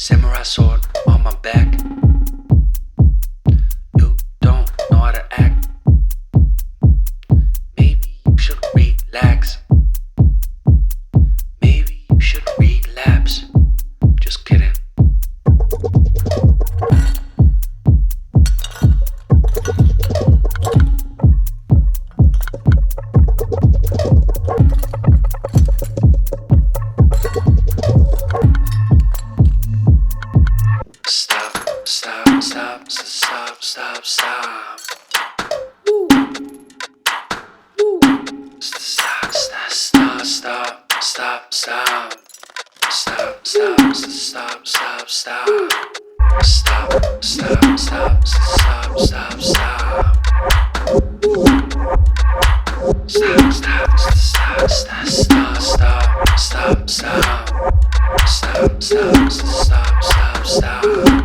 Samurai sword on my back. You don't know how to act. Maybe you should relax. Maybe you should relapse. Just kidding. Stop. Woo. Woo. Stop. Stop.